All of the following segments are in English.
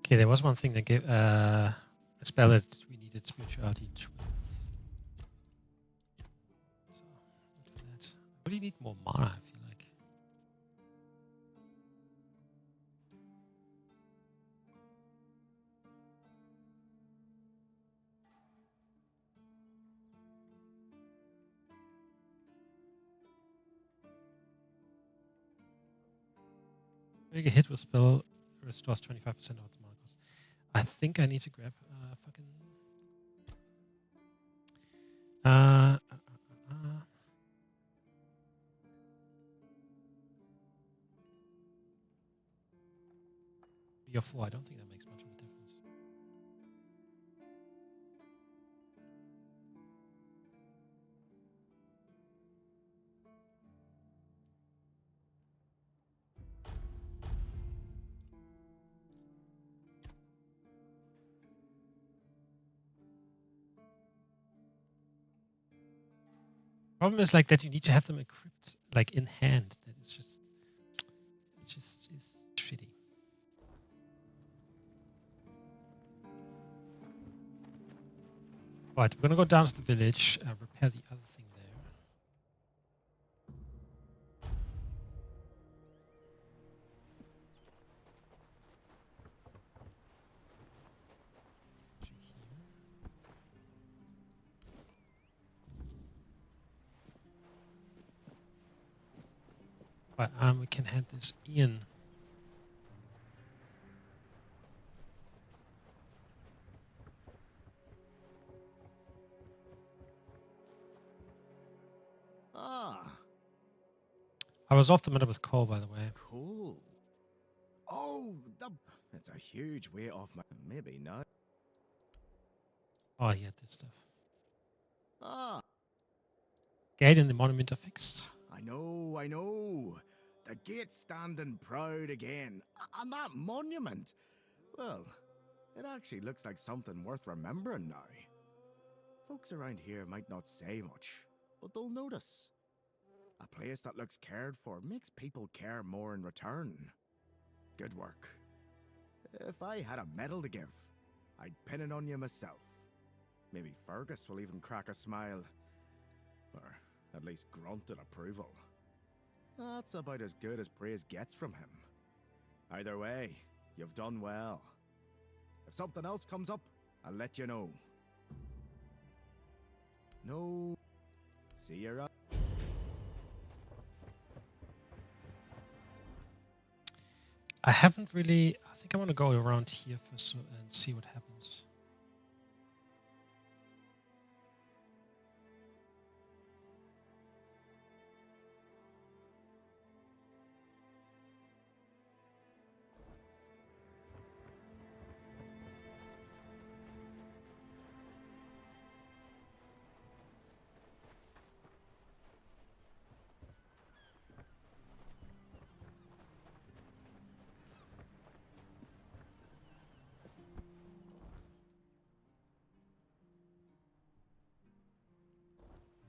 Okay, there was one thing that gave a spell that we needed spirituality 12. So, for that. I really need more mana, I feel like. Make a hit with spell restores 25% of its mana cost. I think I need to grab fucking. Or 4. I don't think that makes much of a difference. Problem is like that you need to have them equipped like in hand. That is just is shitty. Right, we're gonna go down to the village, repair the other thing there. Right, we can hand this in. I was off the minute with coal, by the way. Cool. Oh, it's a huge weight off my... Maybe not. Oh, yeah, this stuff. Gate and the monument are fixed. I know. The gate's standing proud again. And that monument, well, it actually looks like something worth remembering now. Folks around here might not say much, but they'll notice. A place that looks cared for makes people care more in return. Good work. If I had a medal to give, I'd pin it on you myself. Maybe Fergus will even crack a smile. Or at least grunted approval. That's about as good as praise gets from him. Either way, you've done well. If something else comes up, I'll let you know. No. See you around. I haven't really. I think I want to go around here first and see what happens.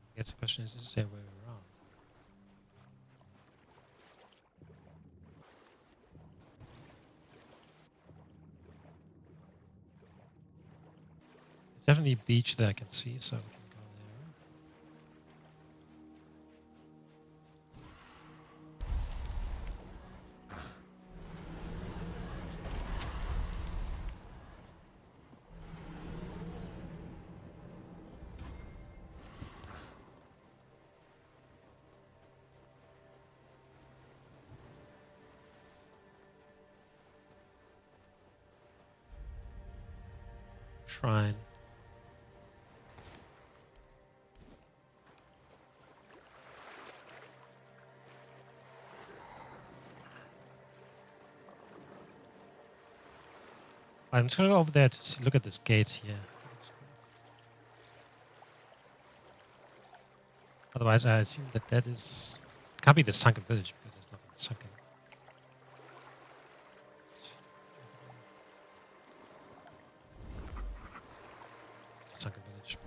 I guess the question is there a way around? There's definitely a beach that I can see, so we can go there. Shrine. I'm just gonna go over there to look at this gate here. Otherwise, I assume that is can't be the Sunken Village because there's nothing sunken. Sunken Village.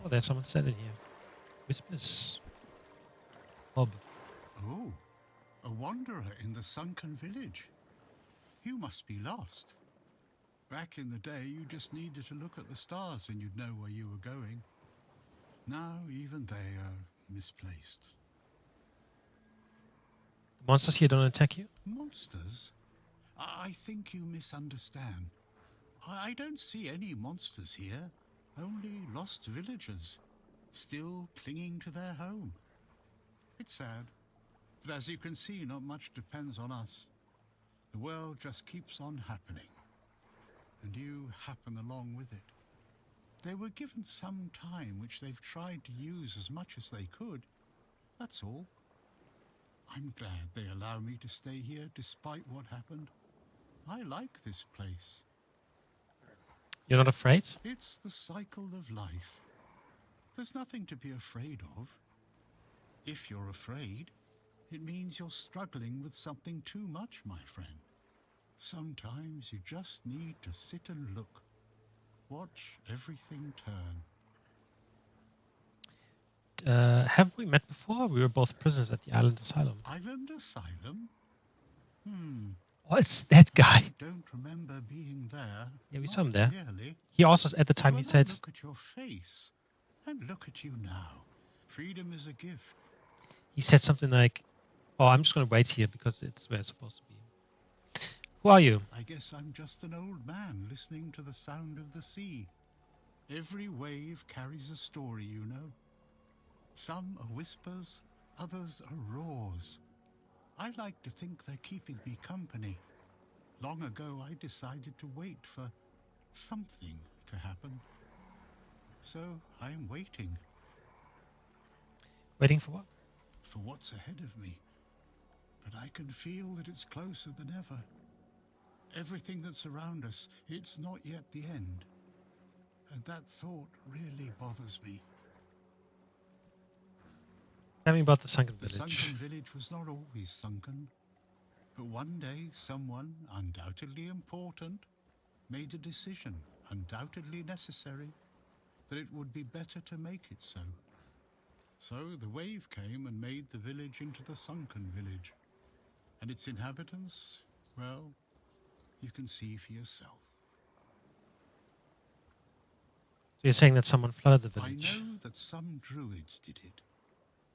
Oh, there's someone standing here. Whispers. Bob. Oh, a wanderer in the Sunken Village. You must be lost. Back in the day, you just needed to look at the stars and you'd know where you were going. Now, even they are misplaced. The monsters here don't attack you? Monsters? I think you misunderstand. I don't see any monsters here, only lost villagers, still clinging to their home. It's sad, but as you can see, not much depends on us. The world just keeps on happening, and you happen along with it. They were given some time which they've tried to use as much as they could, that's all. I'm glad they allow me to stay here despite what happened. I like this place. You're not afraid? It's the cycle of life. There's nothing to be afraid of. If you're afraid, it means you're struggling with something too much, my friend. Sometimes you just need to sit and look. Watch everything turn. Have we met before? We were both prisoners at the island asylum. Island Asylum? Oh, it's that guy. I don't remember being there. Yeah, we Not saw him there. Clearly. He also, at the time, When he said, I look at your face, and look at you now. Freedom is a gift. he said something like, oh, I'm just going to wait here because it's where it's supposed to be. Who are you? I guess I'm just an old man listening to the sound of the sea. Every wave carries a story, you know. Some are whispers, others are roars. I like to think they're keeping me company. Long ago, I decided to wait for something to happen. So I'm waiting. Waiting for what? For what's ahead of me. But I can feel that it's closer than ever. Everything that's around us, it's not yet the end. And that thought really bothers me. Tell me about the Sunken The Village. Sunken Village was not always sunken. But one day, someone, undoubtedly important, made a decision, undoubtedly necessary, that it would be better to make it so. So the wave came and made the village into the Sunken Village. And its inhabitants, well, you can see for yourself. So you're saying that someone flooded the village? I know that some druids did it.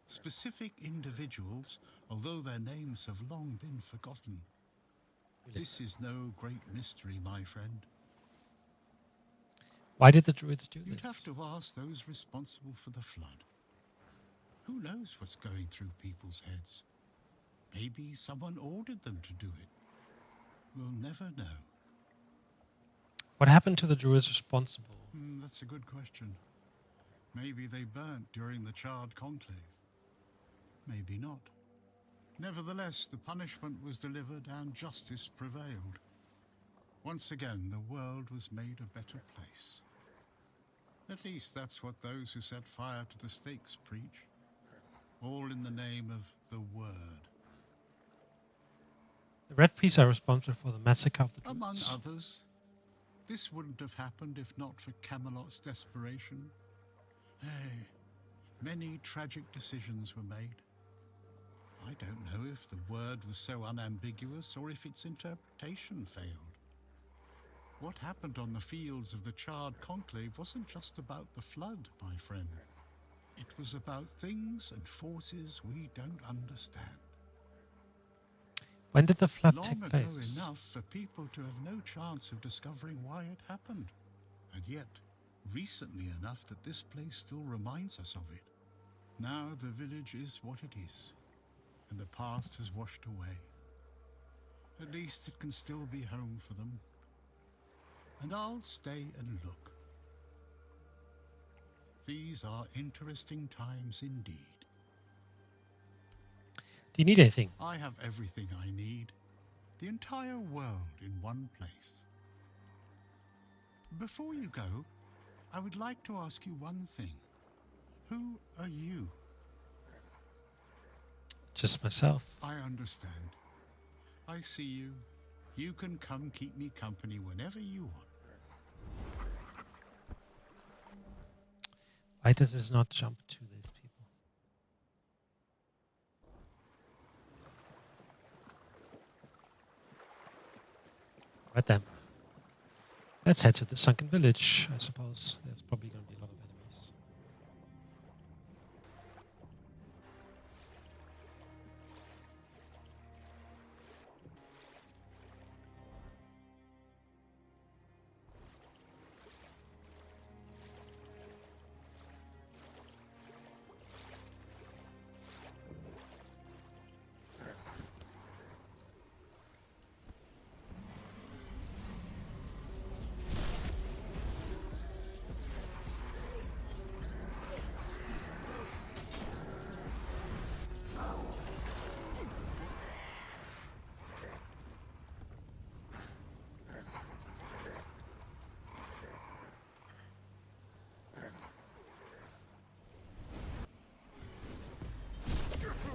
Specific individuals, although their names have long been forgotten. Really? This is no great mystery, my friend. Why did the druids do You'd this? have to ask those responsible for the flood. Who knows what's going through people's heads? Maybe someone ordered them to do it. We'll never know. What happened to the druids responsible? That's a good question. Maybe they burnt during the Charred Conclave. Maybe not. Nevertheless, the punishment was delivered and justice prevailed. Once again, the world was made a better place. At least that's what those who set fire to the stakes preach. All in the name of the Word. The Red Priests are responsible for the massacre of the Among druids. others. This wouldn't have happened if not for Camelot's desperation. Hey, many tragic decisions were made. I don't know if the word was so unambiguous or if its interpretation failed. What happened on the fields of the Charred Conclave wasn't just about the flood, my friend. It was about things and forces we don't understand. When did the flood Long take ago place? enough for people to have no chance of discovering why it happened. And yet, recently enough that this place still reminds us of it. Now the village is what it is, and the past has washed away. At least it can still be home for them. And I'll stay and look. These are interesting times indeed. Do you need anything? I have everything I need. The entire world in one place. Before you go, I would like to ask you one thing. Who are you? Just myself. I understand. I see you. You can come keep me company whenever you want. Why does this not jump to these people? Right then. Let's head to the Sunken Village, I suppose. There's probably going to be a lot of enemies.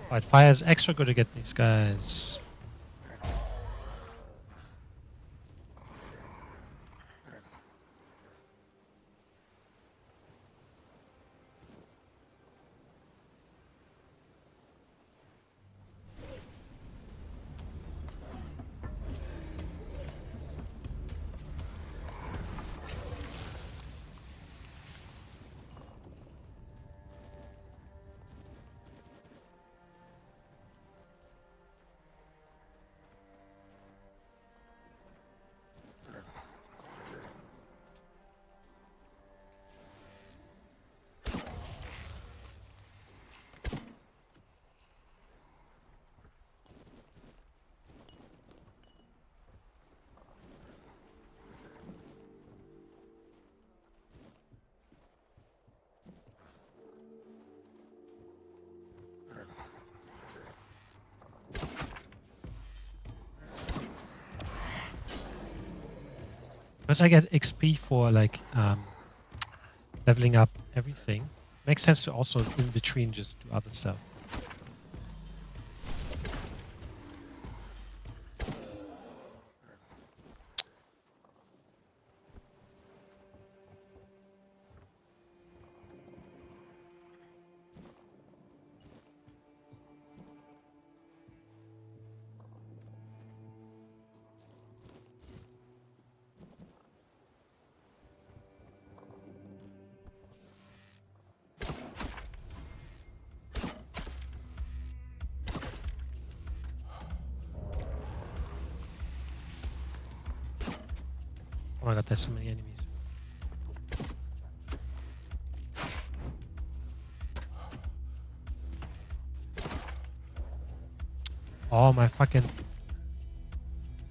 Right, fire is extra good to get these guys. Because I get XP for like leveling up everything, makes sense to also in between just do other stuff. Oh my god, there's so many enemies. Oh my fucking...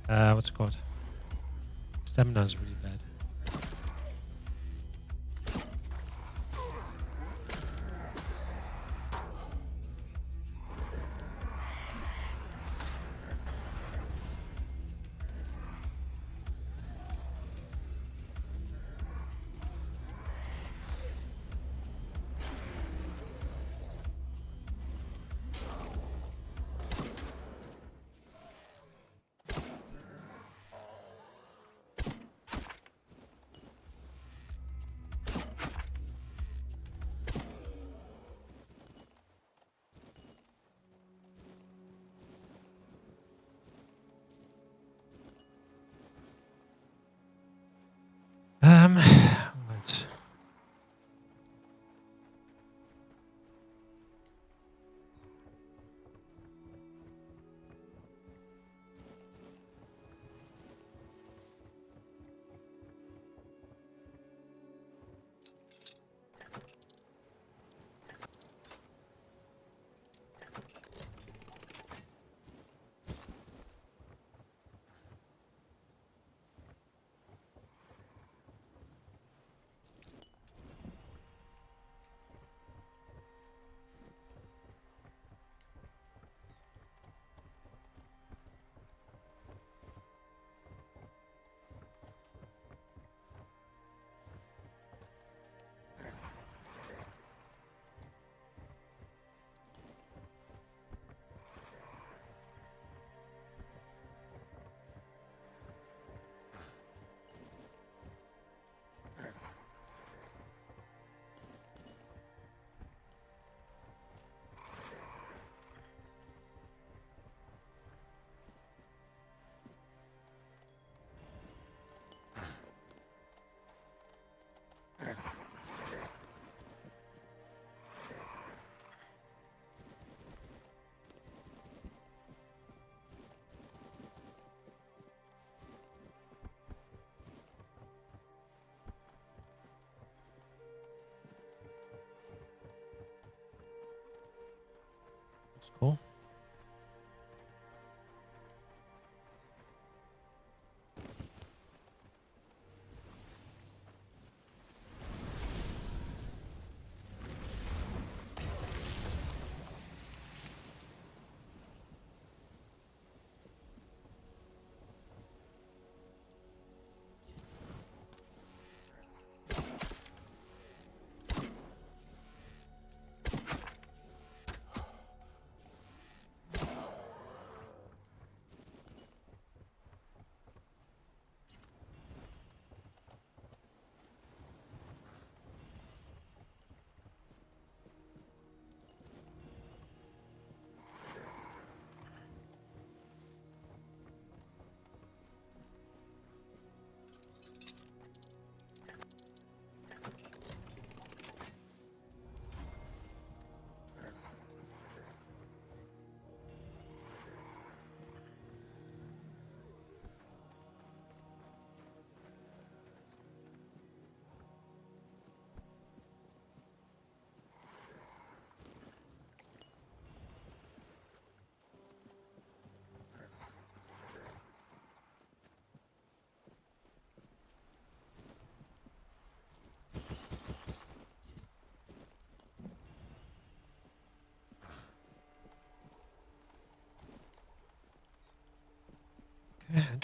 what's it called? Stamina is really bad.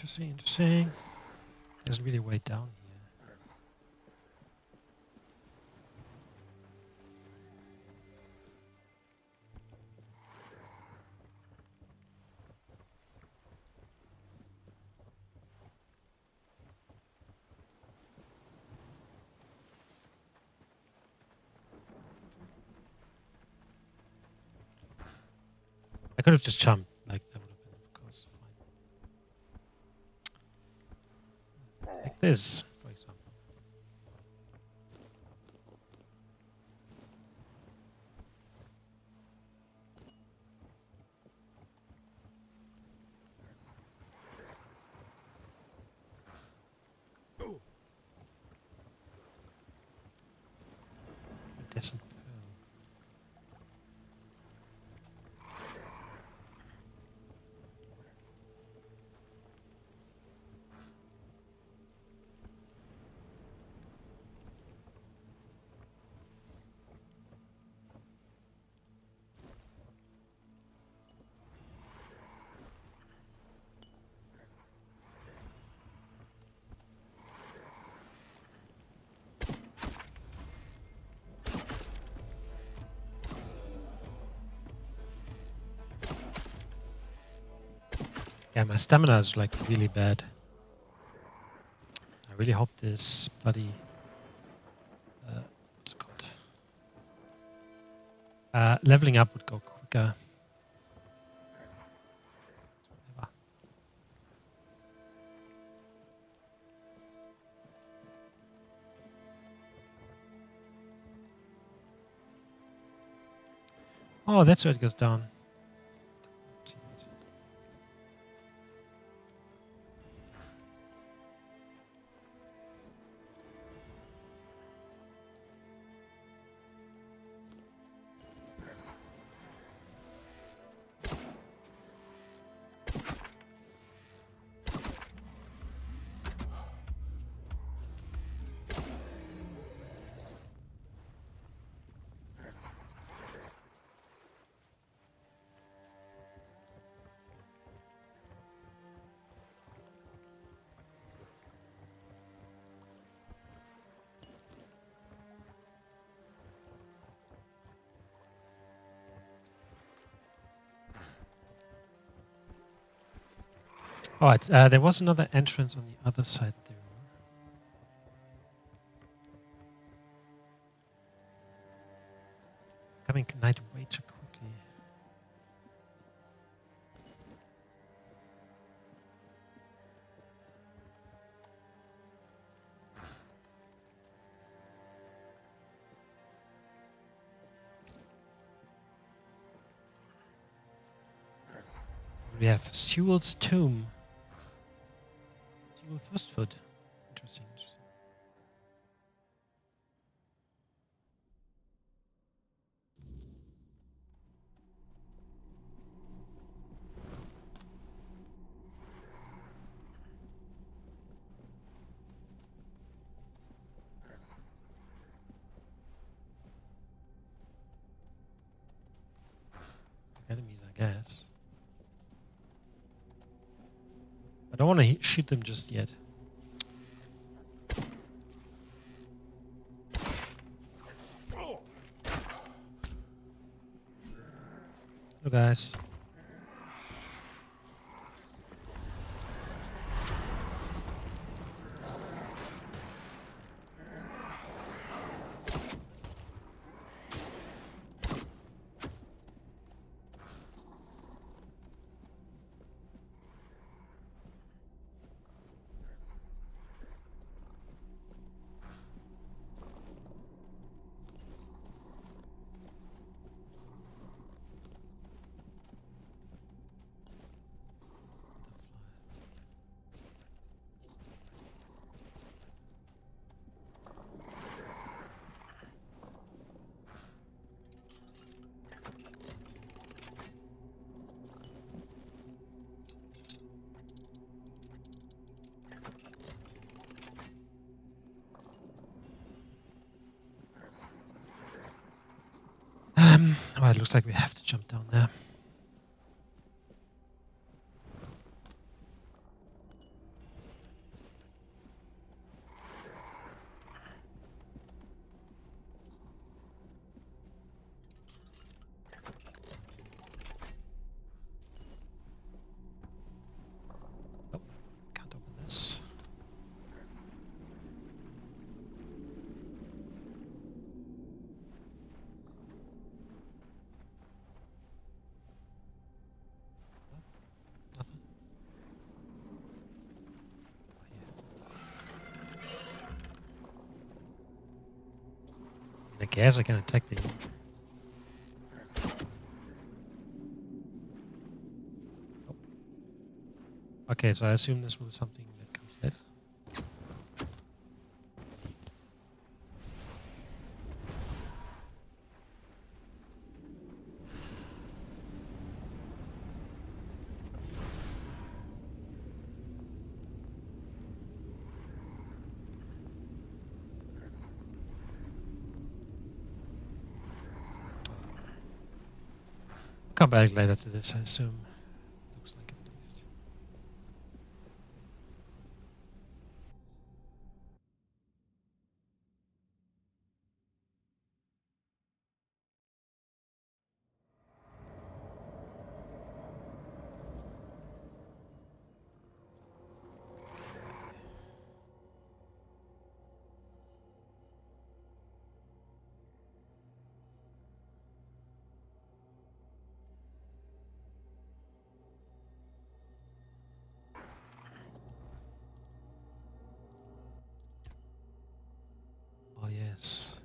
Interesting, interesting. There's really way down here. I could have just jumped, like that would have been, of course, fine. Like this, for example. Decent pearl. Yeah, my stamina is like really bad. I really hope this bloody what's it called? Leveling up would go quicker. Oh, that's where it goes down. Oh, there was another entrance on the other side there. Coming night way too quickly. We have Sewal's tomb. Sewal Firstfoot. Interesting. Enemies, I guess. I don't want to shoot them just yet. Hello, guys. Oh, it looks like we have to jump down there. I guess I can attack the... Oh. Okay, so I assume this will be something that comes later. Come back later to this, I assume. Looks like it at least. Oh yes.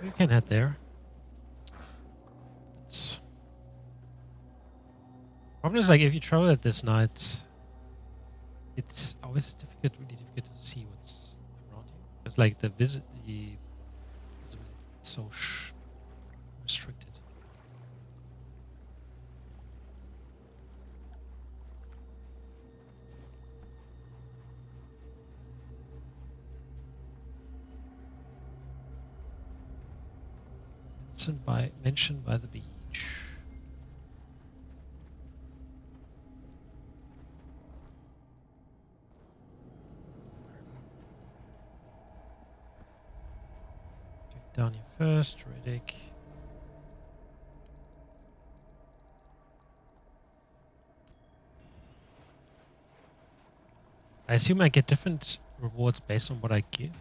We can head there. It's... Problem is, like, if you travel at this night, it's always really difficult to see what's around you. It's like the visibility is so restricted. Mentioned by the beach. Check down here first, Druidic. I assume I get different rewards based on what I give.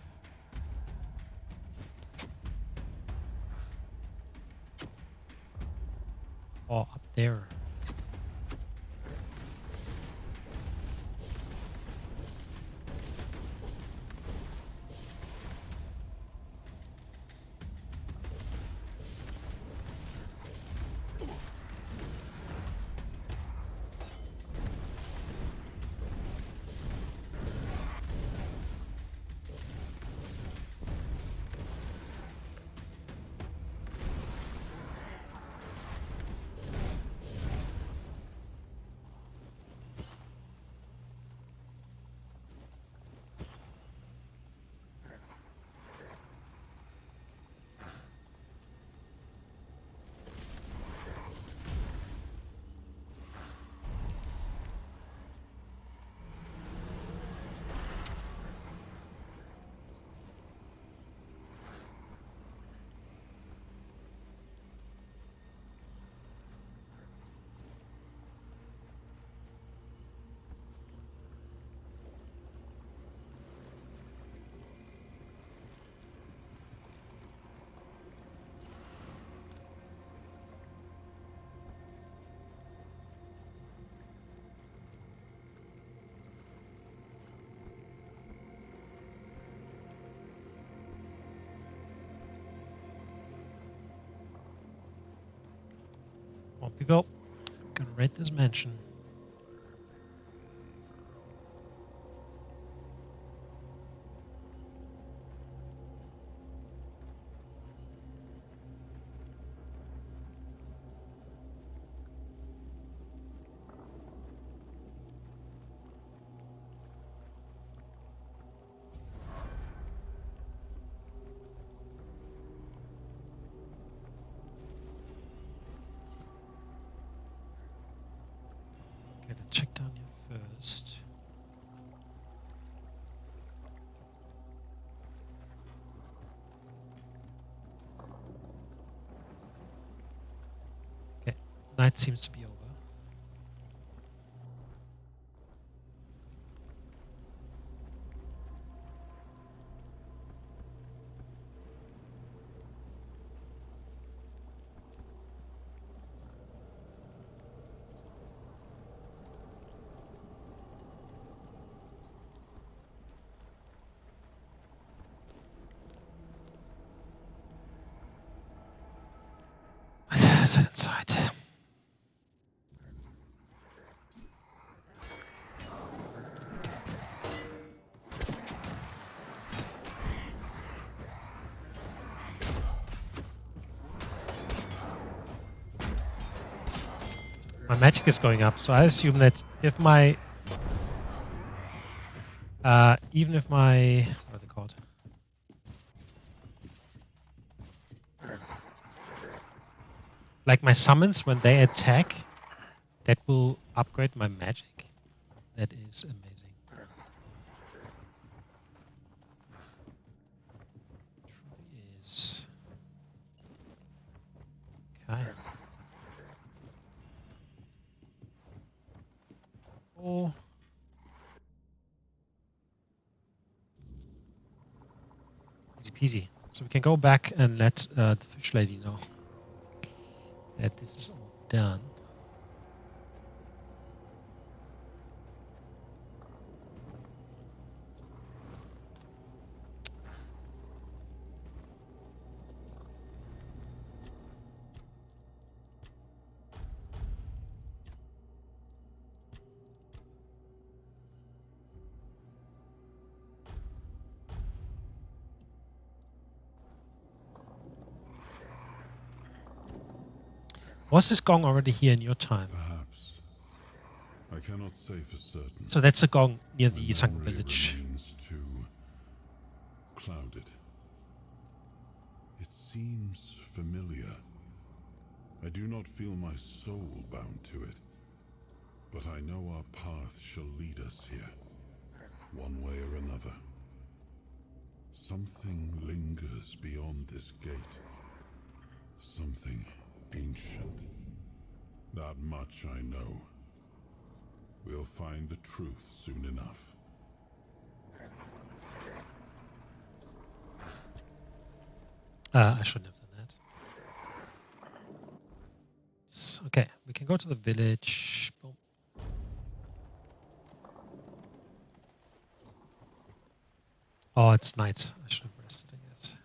Or up there. Come on, people. Gonna raid this mansion. Okay, let's check down here first. Okay, night seems to be over. My magic is going up, so I assume that if my even if my what are they called? Like my summons when they attack, that will upgrade my magic. That is amazing. Truly is. Okay. Oh. Easy peasy. So we can go back and let the fish lady know that this is all done. Was this gong already here in your time? Perhaps. I cannot say for certain. So that's a gong near My the Sunken memory Village. remains too clouded. It seems familiar. I do not feel my soul bound to it, but I know our path shall lead us here, one way or another. Something lingers beyond this gate. Something ancient. That much I know. We'll find the truth soon enough. I shouldn't have done that. Okay, we can go to the village. Boom. Oh, it's night. I should have rested, I guess.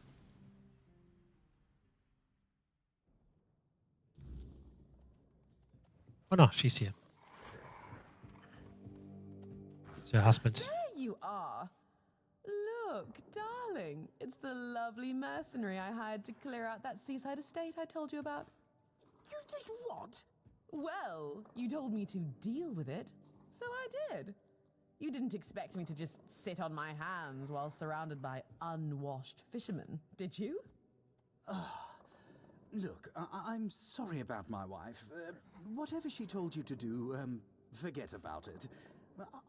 Oh no, she's here. It's her husband. There you are. Look, darling, it's the lovely mercenary I hired to clear out that seaside estate I told you about. You did what? Well, you told me to deal with it, so I did. You didn't expect me to just sit on my hands while surrounded by unwashed fishermen, did you? Look, I'm sorry about my wife. Whatever she told you to do, forget about it.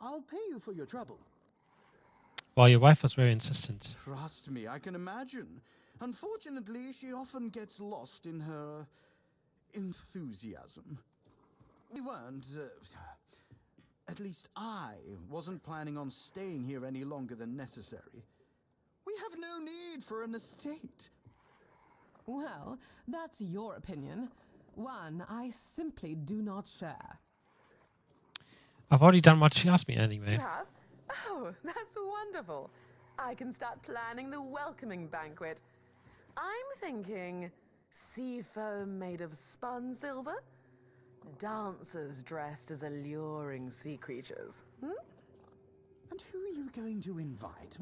I'll pay you for your trouble. Well, your wife was very insistent. Trust me, I can imagine. Unfortunately, she often gets lost in her enthusiasm. We weren't, at least I wasn't planning on staying here any longer than necessary. We have no need for an estate. Well, that's your opinion. One I simply do not share. I've already done what she asked me anyway. You have? Oh, that's wonderful. I can start planning the welcoming banquet. I'm thinking sea foam made of spun silver, dancers dressed as alluring sea creatures. And who are you going to invite,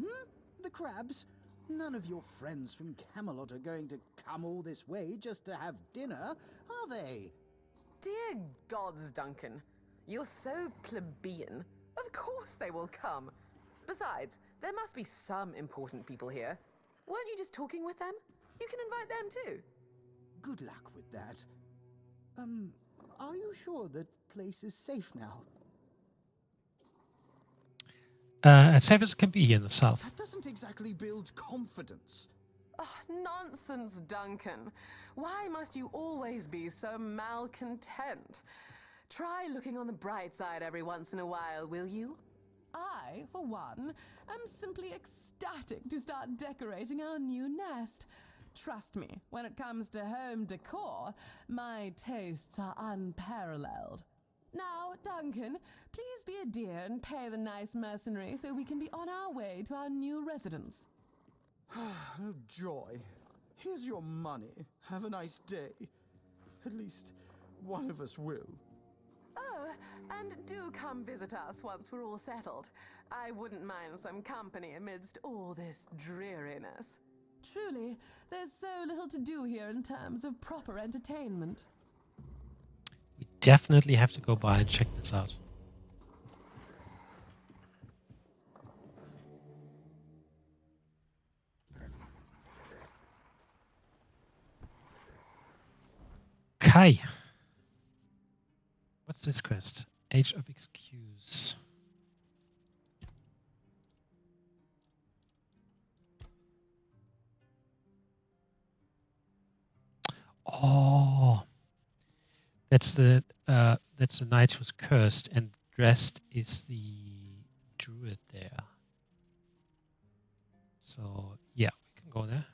The crabs? None of your friends from Camelot are going to come all this way just to have dinner, are they? Dear gods, Duncan. You're so plebeian. Of course they will come. Besides, there must be some important people here. Weren't you just talking with them? You can invite them too. Good luck with that. Are you sure that place is safe now? As safe as it can be here in the south. That doesn't exactly build confidence. Oh, nonsense, Duncan. Why must you always be so malcontent? Try looking on the bright side every once in a while, will you? I, for one, am simply ecstatic to start decorating our new nest. Trust me, when it comes to home decor, my tastes are unparalleled. Now, Duncan, please be a dear and pay the nice mercenary so we can be on our way to our new residence. Oh, joy. Here's your money. Have a nice day. At least one of us will. Oh, and do come visit us once we're all settled. I wouldn't mind some company amidst all this dreariness. Truly, there's so little to do here in terms of proper entertainment. We definitely have to go by and check this out. Kai. What's this quest? Age of Excuse. Oh, that's the knight who's cursed, and dressed is the druid there. So yeah, we can go there.